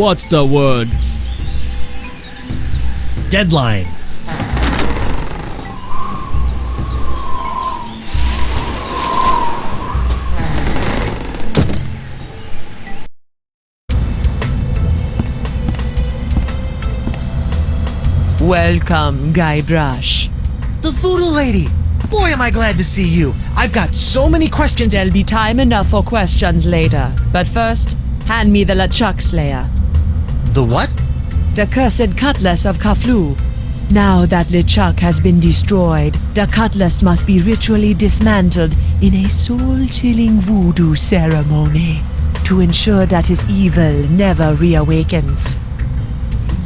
What's the word? Deadline. Welcome, Guybrush. The voodoo lady. Boy, am I glad to see you. I've got so many questions. There'll be time enough for questions later. But first, hand me the LeChuck Slayer. The what? The cursed cutlass of Kaflu. Now that LeChuck has been destroyed, the cutlass must be ritually dismantled in a soul-chilling voodoo ceremony to ensure that his evil never reawakens.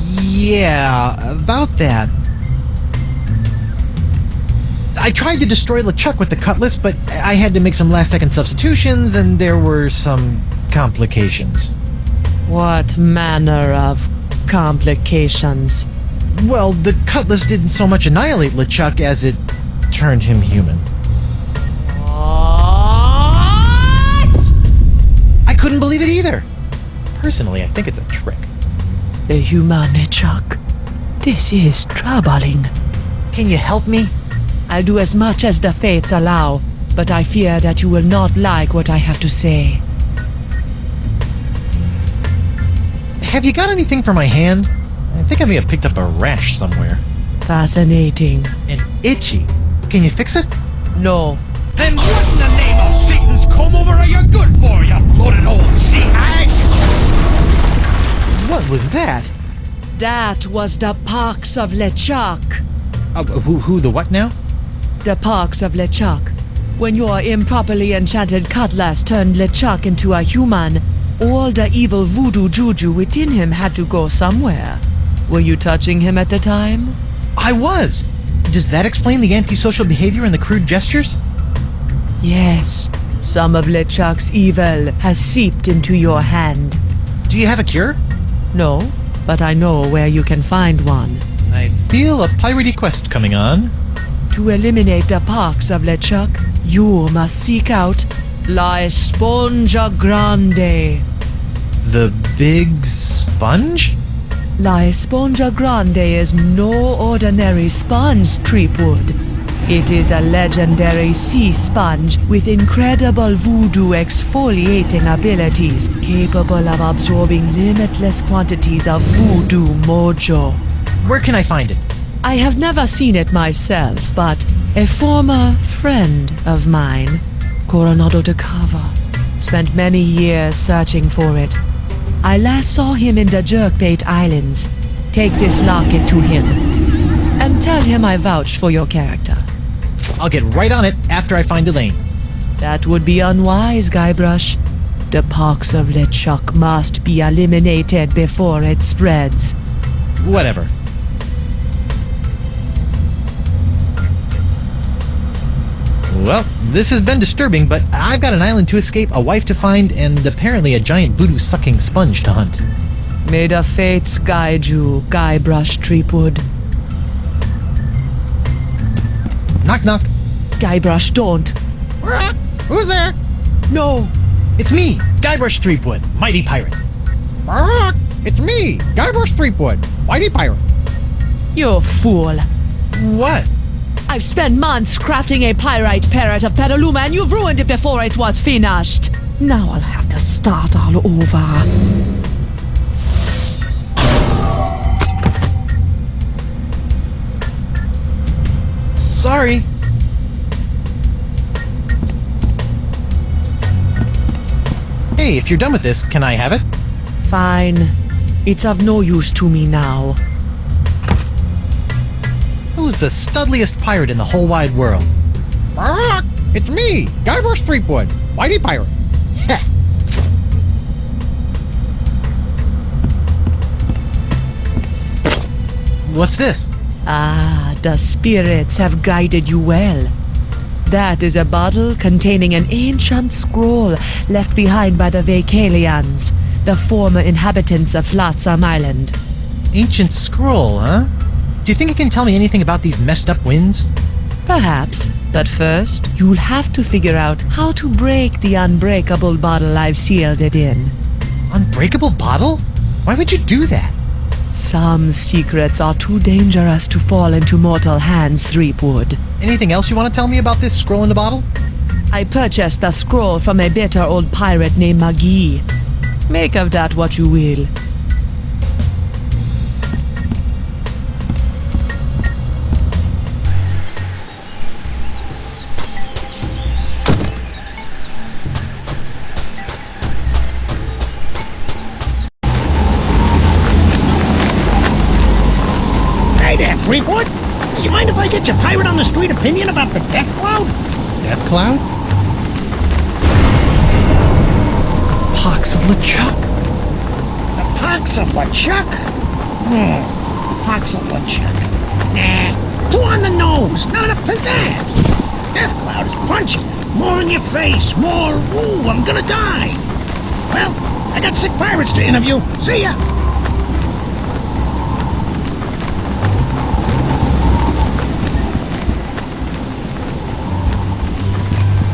Yeah, about that. I tried to destroy LeChuck with the cutlass, but I had to make some last-second substitutions, and there were some complications. What manner of complications? Well, the cutlass didn't so much annihilate LeChuck as it turned him human. What? I couldn't believe it either. Personally, I think it's a trick. The human LeChuck. This is troubling. Can you help me? I'll do as much as the fates allow, but I fear that you will not like what I have to say. Have you got anything for my hand? I think I may have picked up a rash somewhere. Fascinating. And itchy. Can you fix it? No. Then what in the name of Satan's comb-over are you good for, you bloated old sea hag? What was that? That was the pox of LeChuck. Who the what now? The pox of LeChuck. When your improperly enchanted cutlass turned LeChuck into a human, all the evil voodoo juju within him had to go somewhere. Were you touching him at the time? I was! Does that explain the antisocial behavior and the crude gestures? Yes. Some of LeChuck's evil has seeped into your hand. Do you have a cure? No, but I know where you can find one. I feel a piratey quest coming on. To eliminate the pox of LeChuck, you must seek out La Esponja Grande. The big sponge? La Esponja Grande is no ordinary sponge, Treepwood. It is a legendary sea sponge with incredible voodoo exfoliating abilities, capable of absorbing limitless quantities of voodoo mojo. Where can I find it? I have never seen it myself, but a former friend of mine, Coronado de Cava, spent many years searching for it. I last saw him in the Jerkbait Islands. Take this locket to him and tell him I vouch for your character. I'll get right on it after I find Elaine. That would be unwise, Guybrush. The pox of LeChuck must be eliminated before it spreads. Whatever. Well, this has been disturbing, but I've got an island to escape, a wife to find, and apparently a giant voodoo-sucking sponge to hunt. May the fates guide you, Guybrush Treepwood. Knock, knock. Guybrush, don't. Who's there? No. It's me, Guybrush Threepwood, mighty pirate. It's me, Guybrush Threepwood, mighty pirate. You fool. What? I've spent months crafting a pyrite parrot of Petaluma and you've ruined it before it was finished. Now I'll have to start all over. Sorry. Hey, if you're done with this, can I have it? Fine. It's of no use to me now. Who's the studliest pirate in the whole wide world? It's me, Guybrush Threepwood, mighty pirate. Heh. What's this? Ah, the spirits have guided you well. That is a bottle containing an ancient scroll left behind by the Vacalians, the former inhabitants of Flotsam Island. Ancient scroll, huh? Do you think it can tell me anything about these messed up winds? Perhaps, but first, you'll have to figure out how to break the unbreakable bottle I've sealed it in. Unbreakable bottle? Why would you do that? Some secrets are too dangerous to fall into mortal hands, Threepwood. Anything else you want to tell me about this scroll in the bottle? I purchased the scroll from a bitter old pirate named Magee. Make of that what you will. Hey there, Threepwood. Do you mind if I get your pirate on the street opinion about the death cloud? Death Cloud? Pox of LeChuck. The pox of LeChuck? Pox of LeChuck. Nah, too on the nose, not a pizzazz. Death cloud is punchy. More in your face, more, ooh, I'm gonna die. Well, I got sick pirates to interview. See ya.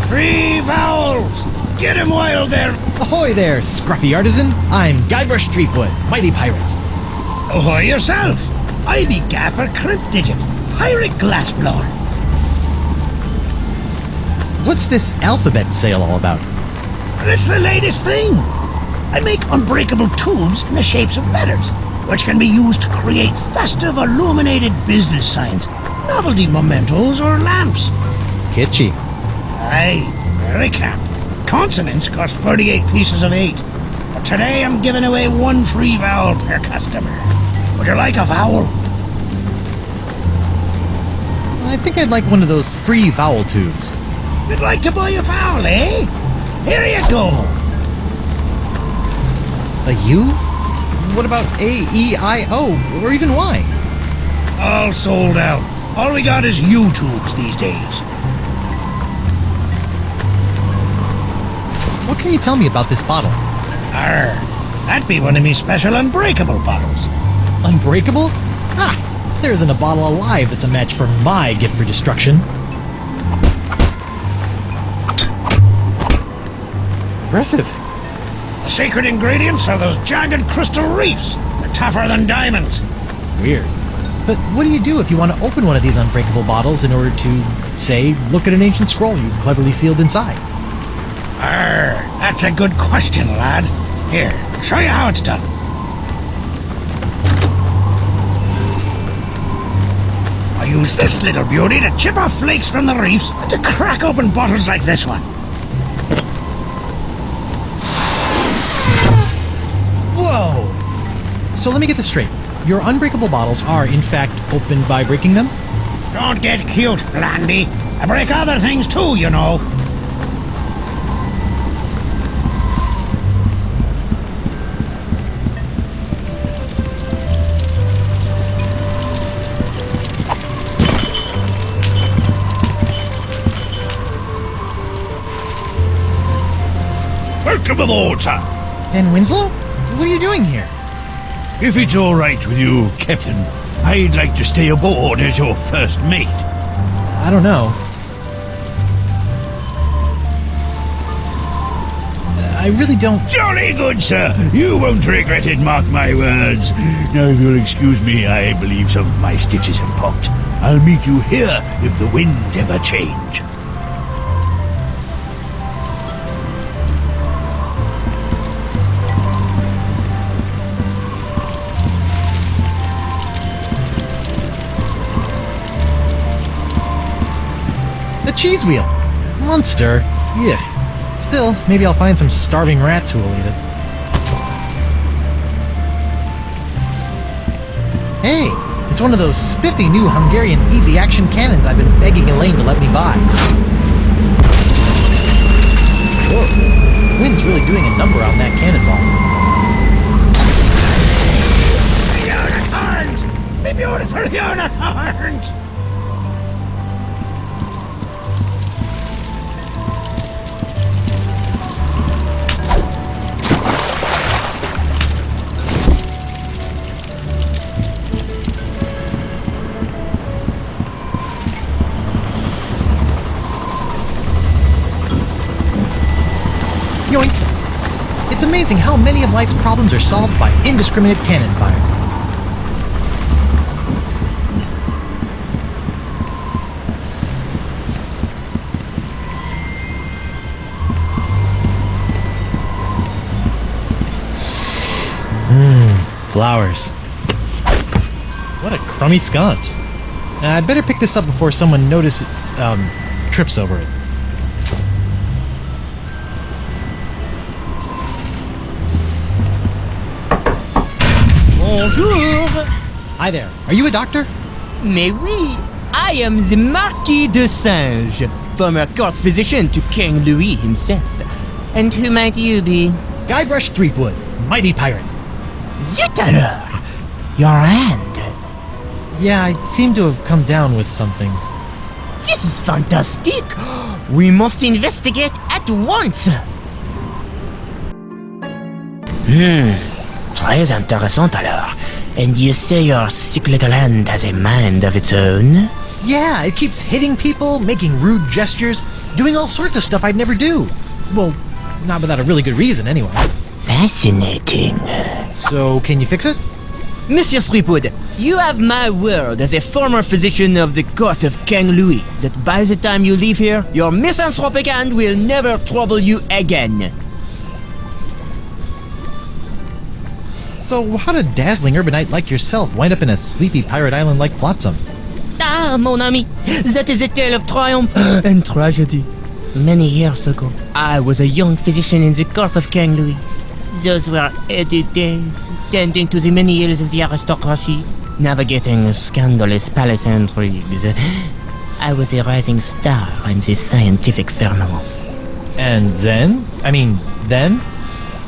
Three vowels! Get him while they're... Ahoy there, scruffy artisan. I'm Guybrush Threepwood, mighty pirate. Ahoy yourself! I be Gaffer Crypt-Digit, pirate glassblower. What's this alphabet sale all about? And it's the latest thing. I make unbreakable tubes in the shapes of letters, which can be used to create festive illuminated business signs, novelty mementos, or lamps. Kitschy. Aye, very camp. Consonants cost 38 pieces of 8. But today I'm giving away one free vowel per customer. Would you like a vowel? I think I'd like one of those free vowel tubes. You'd like to buy a vowel, eh? Here you go. A U? What about A, E, I, O, or even Y? All sold out. All we got is U-tubes these days. What can you tell me about this bottle? Arr, that'd be one of me special unbreakable bottles. Unbreakable? Ah, there isn't a bottle alive that's a match for my gift for destruction. Impressive. The secret ingredients are those jagged crystal reefs. They're tougher than diamonds. Weird. But what do you do if you want to open one of these unbreakable bottles in order to, say, look at an ancient scroll you've cleverly sealed inside? Arr, that's a good question, lad. Here, show you how it's done. I use this little beauty to chip off flakes from the reefs and to crack open bottles like this one. Whoa! So let me get this straight. Your unbreakable bottles are, in fact, opened by breaking them? Don't get cute, Landy. I break other things too, you know. Welcome aboard, sir. Dan Winslow? What are you doing here? If it's all right with you, Captain, I'd like to stay aboard as your first mate. I don't know. I really don't... Jolly good, sir. You won't regret it, mark my words. Now, if you'll excuse me, I believe some of my stitches have popped. I'll meet you here if the winds ever change. Cheese wheel. Monster. Yuck. Still, maybe I'll find some starving rats who will eat it. Hey, it's one of those spiffy new Hungarian easy-action cannons I've been begging Elaine to let me buy. Whoa, the wind's really doing a number on that cannonball. Unicorns! Me beautiful unicorns! Yoink! It's amazing how many of life's problems are solved by indiscriminate cannon fire. Flowers. What a crummy sconce. I'd better pick this up before someone trips over it. Bonjour. Hi there. Are you a doctor? Mais oui, I am the Marquis de Singe, former court physician to King Louis himself. And who might you be? Guybrush Threepwood, mighty pirate. Zut alors! Your hand. Yeah, I seem to have come down with something. This is fantastic. We must investigate at once. Très intéressant alors. And you say your sick little hand has a mind of its own? Yeah, it keeps hitting people, making rude gestures, doing all sorts of stuff I'd never do. Well, not without a really good reason, anyway. Fascinating. So, can you fix it? Monsieur Threepwood, you have my word as a former physician of the court of King Louis that by the time you leave here, your misanthropic hand will never trouble you again. So, how did a dazzling urbanite like yourself wind up in a sleepy pirate island like Flotsam? Ah, mon ami, that is a tale of triumph and tragedy. Many years ago, I was a young physician in the court of King Louis. Those were heady days, tending to the many ills of the aristocracy, navigating scandalous palace intrigues. I was a rising star in the scientific firmament. And then?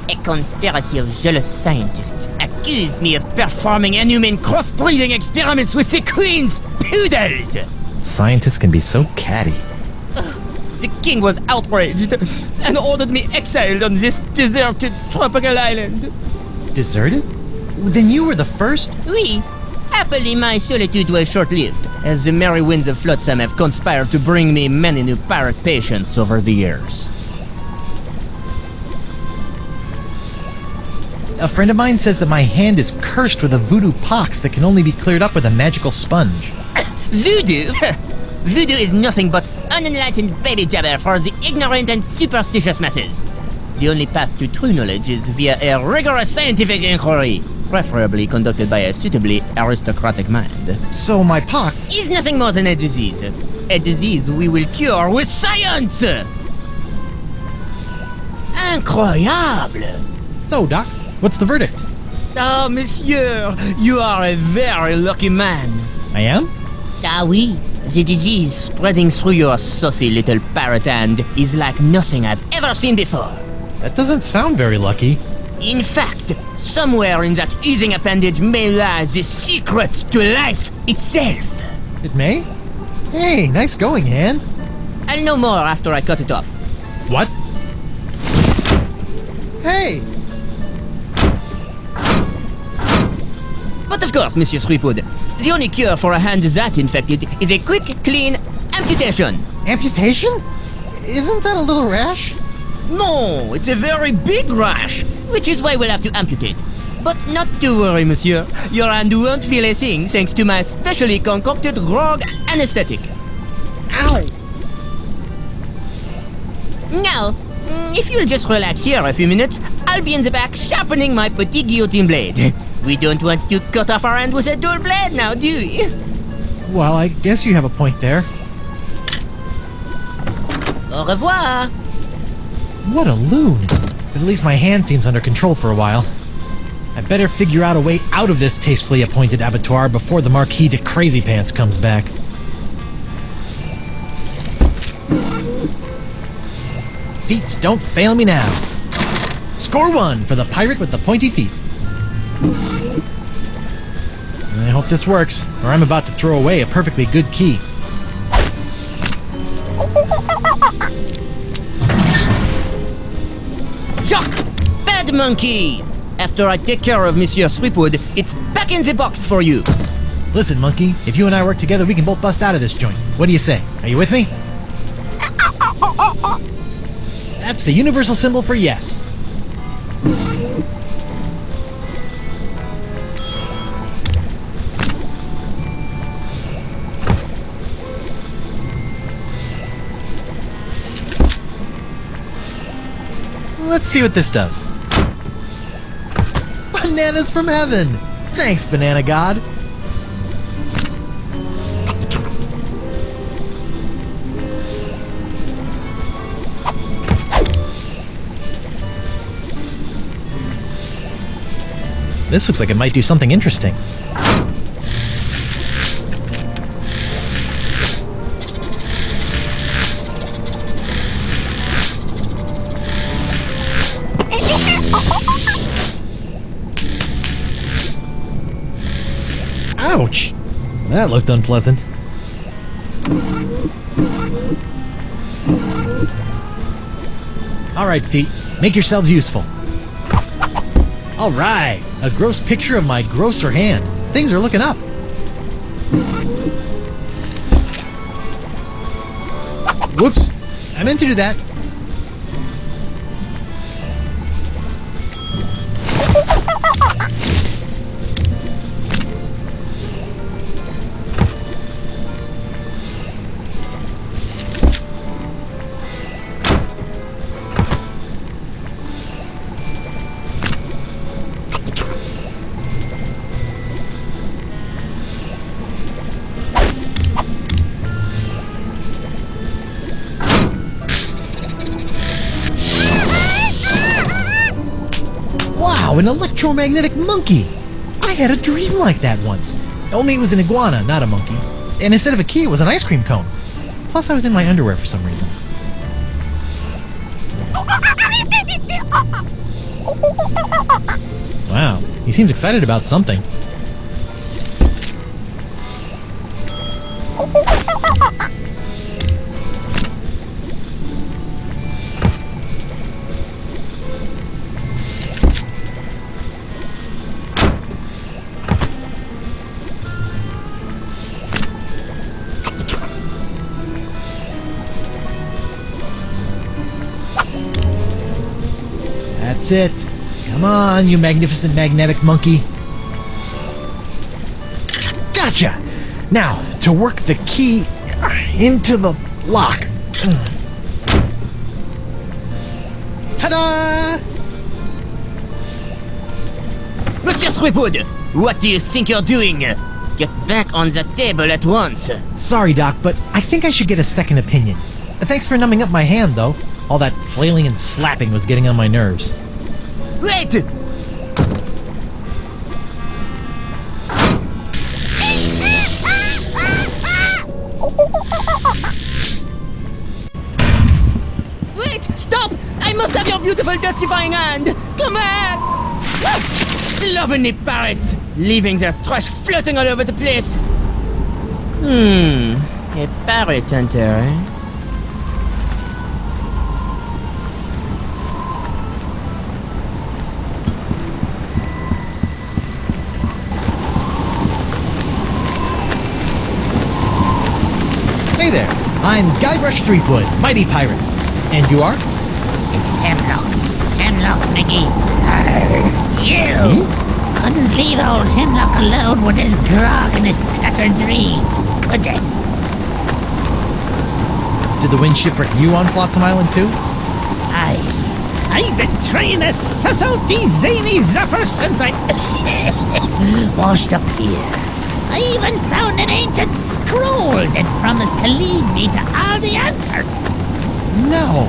A conspiracy of jealous scientists accused me of performing inhuman cross-breeding experiments with the queen's poodles! Scientists can be so catty. The king was outraged and ordered me exiled on this deserted tropical island. Deserted? Then you were the first? Oui. Happily, my solitude was short-lived, as the merry winds of Flotsam have conspired to bring me many new pirate patients over the years. A friend of mine says that my hand is cursed with a voodoo pox that can only be cleared up with a magical sponge. Voodoo? Voodoo is nothing but unenlightened baby jabber for the ignorant and superstitious masses. The only path to true knowledge is via a rigorous scientific inquiry, preferably conducted by a suitably aristocratic mind. So my pox Is nothing more than a disease. A disease we will cure with science! Incroyable! So, Doc, what's the verdict? Ah, monsieur, you are a very lucky man. I am? Ah oui, the disease spreading through your saucy little parrot hand is like nothing I've ever seen before. That doesn't sound very lucky. In fact, somewhere in that oozing appendage may lie the secret to life itself. It may? Hey, nice going, hand. I'll know more after I cut it off. What? Hey! But of course, Monsieur Threepwood, the only cure for a hand that infected is a quick, clean amputation. Amputation? Isn't that a little rash? No, it's a very big rash, which is why we'll have to amputate. But not to worry, monsieur. Your hand won't feel a thing thanks to my specially concocted grog anesthetic. Ow! Now, if you'll just relax here a few minutes, I'll be in the back sharpening my petit guillotine blade. We don't want to cut off our hand with a dull blade now, do we? Well, I guess you have a point there. Au revoir. What a loon. But at least my hand seems under control for a while. I better figure out a way out of this tastefully appointed abattoir before the Marquis de Crazy Pants comes back. Feats don't fail me now. Score one for the pirate with the pointy teeth. I hope this works, or I'm about to throw away a perfectly good key. Jacques! Bad monkey! After I take care of Monsieur Threepwood, it's back in the box for you. Listen, monkey, if you and I work together, we can both bust out of this joint. What do you say? Are you with me? That's the universal symbol for yes. Let's see what this does. Bananas from heaven! Thanks, Banana God! This looks like it might do something interesting. Ouch! That looked unpleasant. Alright, feet. Make yourselves useful. Alright! A gross picture of my grosser hand. Things are looking up. Whoops! I meant to do that. Wow, an electromagnetic monkey! I had a dream like that once. Only it was an iguana, not a monkey. And instead of a key, it was an ice cream cone. Plus, I was in my underwear for some reason. Wow, he seems excited about something. That's it. Come on, you magnificent magnetic monkey. Gotcha! Now, to work the key into the lock. Ta-da! Monsieur Threepwood, what do you think you're doing? Get back on the table at once. Sorry, Doc, but I think I should get a second opinion. Thanks for numbing up my hand, though. All that flailing and slapping was getting on my nerves. Wait! Wait! Stop! I must have your beautiful justifying hand! Come back! Slovenly parrots! Leaving their trash floating all over the place! A parrot hunter, eh? Hey there, I'm Guybrush Threepwood, mighty pirate. And you are? It's Hemlock. Hemlock, Mickey. You couldn't leave old Hemlock alone with his grog and his tattered dreams, could you? Did the wind shipwreck you on Flotsam Island too? I've been trying to suss out these zany zephyrs since I washed up here. I even found an ancient scroll that promised to lead me to all the answers. No.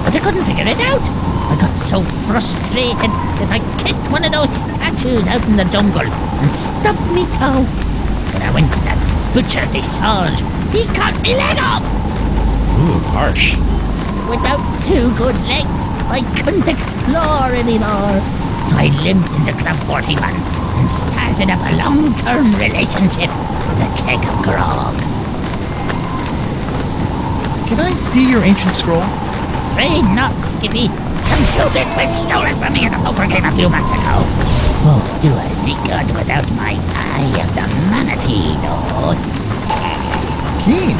But I couldn't figure it out. I got so frustrated that I kicked one of those statues out in the jungle and stubbed me toe. When I went to that butcher Visage, he cut me leg off. Ooh, harsh. Without two good legs, I couldn't explore anymore. So I limped into Club 41 and started up a long-term relationship with a keg of grog. Can I see your ancient scroll? Afraid not, Skippy. Some stupid bitch stole it from me in a poker game a few months ago. Won't do any good without my Eye of the Manatee, though. Keen.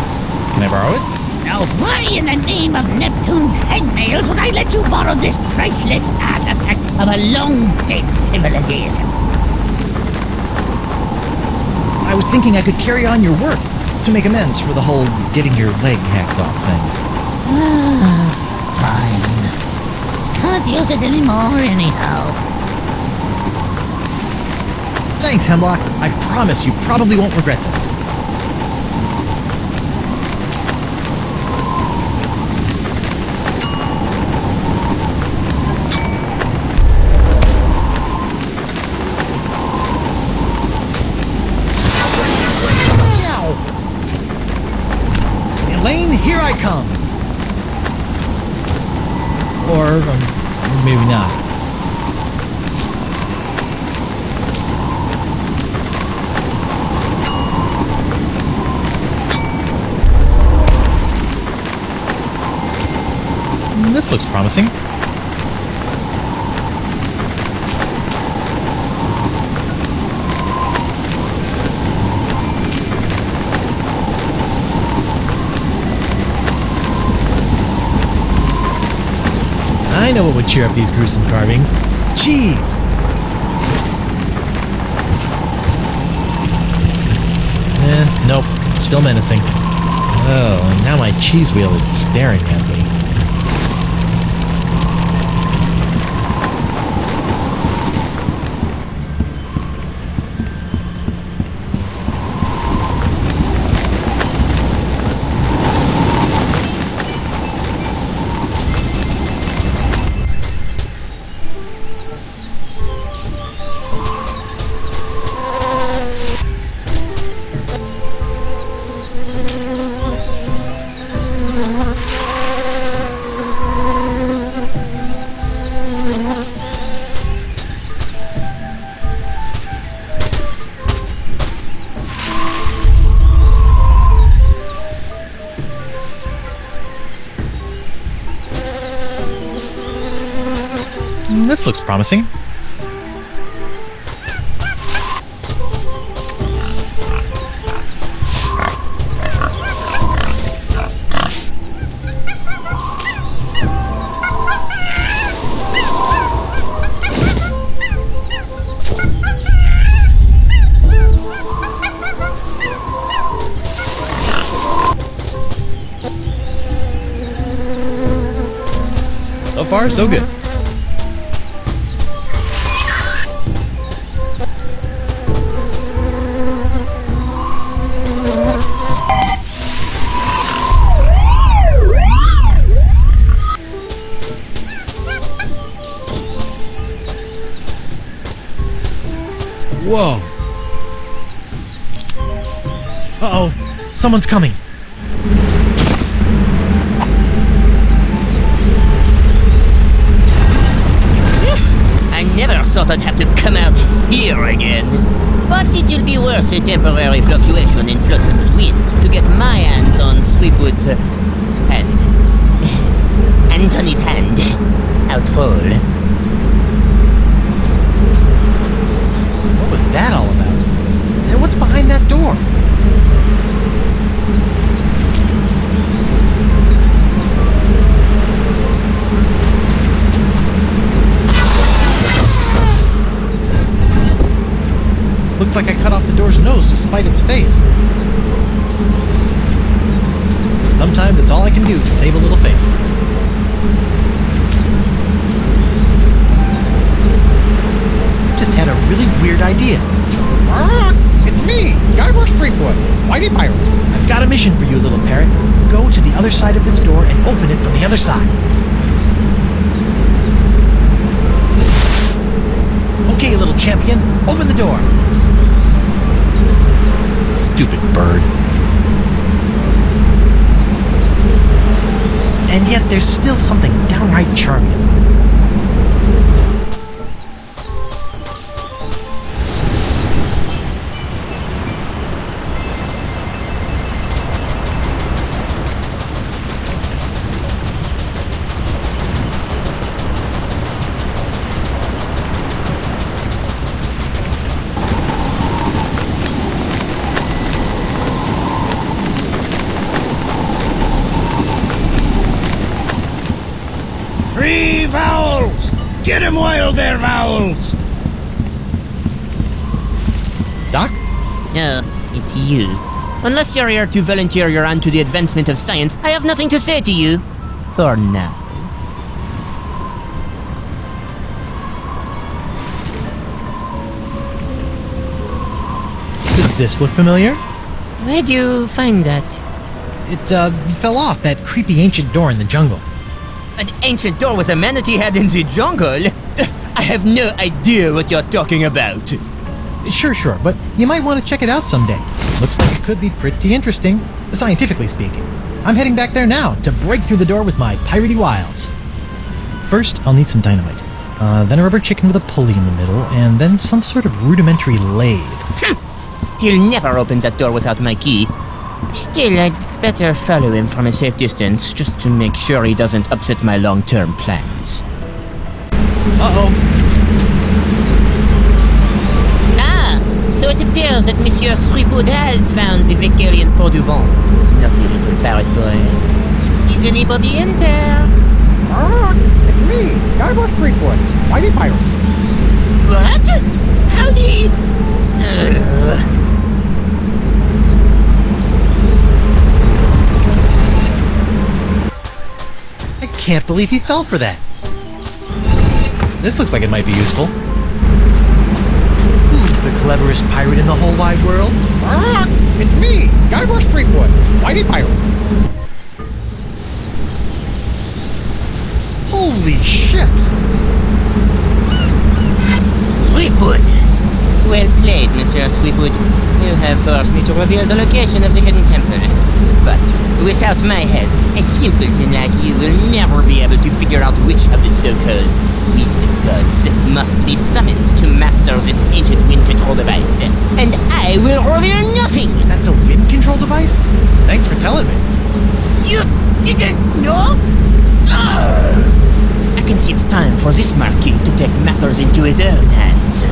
Can I borrow it? Now, why in the name of Neptune's headnails would I let you borrow this priceless artifact of a long-dead civilization? I was thinking I could carry on your work to make amends for the whole getting your leg hacked off thing. Fine. Can't use it anymore anyhow. Thanks, Hemlock. I promise you probably won't regret this. Elaine, here I come! Or maybe not. This looks promising. I know what would cheer up these gruesome carvings. Cheese! Nope. Still menacing. Oh, and now my cheese wheel is staring at me. This looks promising. So far, so good. Whoa. Uh-oh. Someone's coming. I never thought I'd have to come out here again. But it will be worth a temporary fluctuation in Flutton's winds to get my hands on Sweetwood's hand. Anthony's hand. How troll. What was that all about? And what's behind that door? Looks like I cut off the door's nose to spite its face. Sometimes it's all I can do to save a little face. Just had a really weird idea. It's me, Gyro Streetwood, Whitey Pirate. I've got a mission for you, little parrot. Go to the other side of this door and open it from the other side. Okay, little champion, open the door. Stupid bird. And yet there's still something downright charming. Get him while they're owls! Doc? No, it's you. Unless you're here to volunteer your hand to the advancement of science, I have nothing to say to you. For now. Does this look familiar? Where do you find that? It, fell off that creepy ancient door in the jungle. An ancient door with a manatee head in the jungle? I have no idea what you're talking about. Sure, but you might want to check it out someday. Looks like it could be pretty interesting, scientifically speaking. I'm heading back there now to break through the door with my piratey wiles. First, I'll need some dynamite. Then a rubber chicken with a pulley in the middle, and then some sort of rudimentary lathe. He'll never open that door without my key. Still, I'd better follow him from a safe distance, just to make sure he doesn't upset my long-term plans. Uh-oh. Ah, so it appears that Monsieur Threepwood has found the Vicarian Port du Vent. Naughty little parrot boy. Is anybody in there? It's me, JiraJira Threepwood. Why did pirates? What? Howdy? I can't believe he fell for that. This looks like it might be useful. Who's the cleverest pirate in the whole wide world? It's me, JiraJira Threepwood. Why did pirates? Holy ships! Threepwood! Well played, Monsieur Threepwood. You have forced me to reveal the location of the hidden temple. But without my help, a simpleton like you will never be able to figure out which of the so-called wind gods must be summoned to master this ancient wind control device. And I will reveal nothing! That's a wind control device? Thanks for telling me. You didn't know? I can see it's time for this Marquis to take matters into his own hands.